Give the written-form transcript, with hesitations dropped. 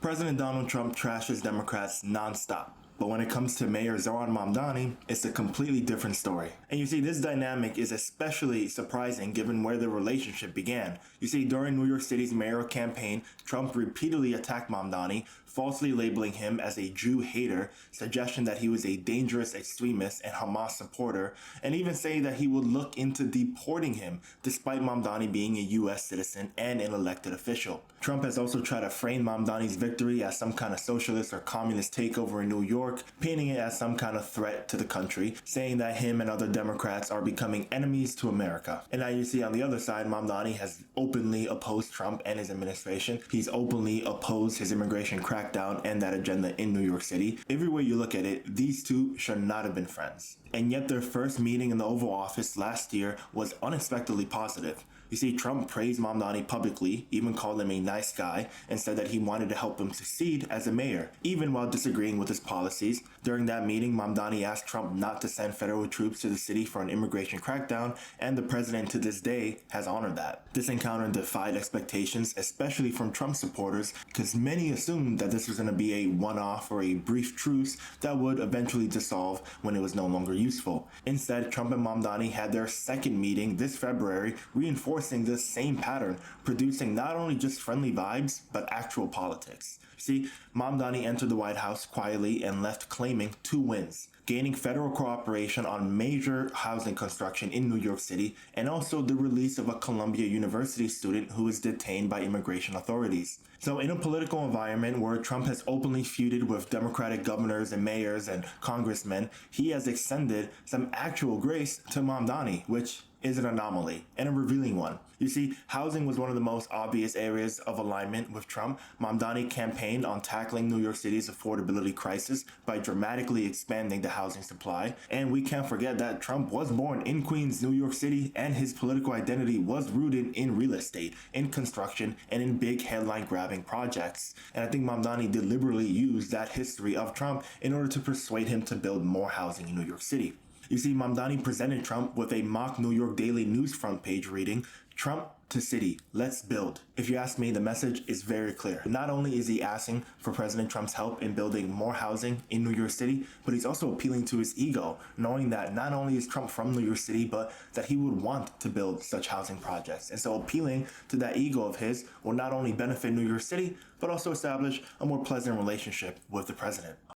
President Donald Trump trashes Democrats nonstop. But when it comes to Mayor Zohran Mamdani, it's a completely different story. And you see, this dynamic is especially surprising given where the relationship began. You see, during New York City's mayoral campaign, Trump repeatedly attacked Mamdani, falsely labeling him as a Jew hater, suggestion that he was a dangerous extremist and Hamas supporter, and even saying that he would look into deporting him, despite Mamdani being a US citizen and an elected official. Trump has also tried to frame Mamdani's victory as some kind of socialist or communist takeover in New York, painting it as some kind of threat to the country, saying that him and other Democrats are becoming enemies to America. And now you see on the other side, Mamdani has openly opposed Trump and his administration. He's openly opposed his immigration crackdown and that agenda in New York City. Every way you look at it, these two should not have been friends. And yet their first meeting in the Oval Office last year was unexpectedly positive. You see, Trump praised Mamdani publicly, even called him a nice guy, and said that he wanted to help him succeed as a mayor, even while disagreeing with his policies. During that meeting, Mamdani asked Trump not to send federal troops to the city for an immigration crackdown, and the president to this day has honored that. This encounter defied expectations, especially from Trump supporters, because many assumed that this was going to be a one-off or a brief truce that would eventually dissolve when it was no longer useful. Instead, Trump and Mamdani had their second meeting this February, reinforcing this same pattern, producing not only just friendly vibes, but actual politics. See, Mamdani entered the White House quietly and left claiming 2 wins: gaining federal cooperation on major housing construction in New York City, and also the release of a Columbia University student who was detained by immigration authorities. So in a political environment where Trump has openly feuded with Democratic governors and mayors and congressmen, he has extended some actual grace to Mamdani, which is an anomaly and a revealing one. You see, housing was one of the most obvious areas of alignment with Trump. Mamdani campaigned on tackling New York City's affordability crisis by dramatically expanding the housing supply. And we can't forget that Trump was born in Queens, New York City, and his political identity was rooted in real estate, in construction, and in big headline-grabbing projects. And I think Mamdani deliberately used that history of Trump in order to persuade him to build more housing in New York City. You see, Mamdani presented Trump with a mock New York Daily News front page reading, "Trump to city, let's build." If you ask me, the message is very clear. Not only is he asking for President Trump's help in building more housing in New York City, but he's also appealing to his ego, knowing that not only is Trump from New York City, but that he would want to build such housing projects. And so appealing to that ego of his will not only benefit New York City, but also establish a more pleasant relationship with the president.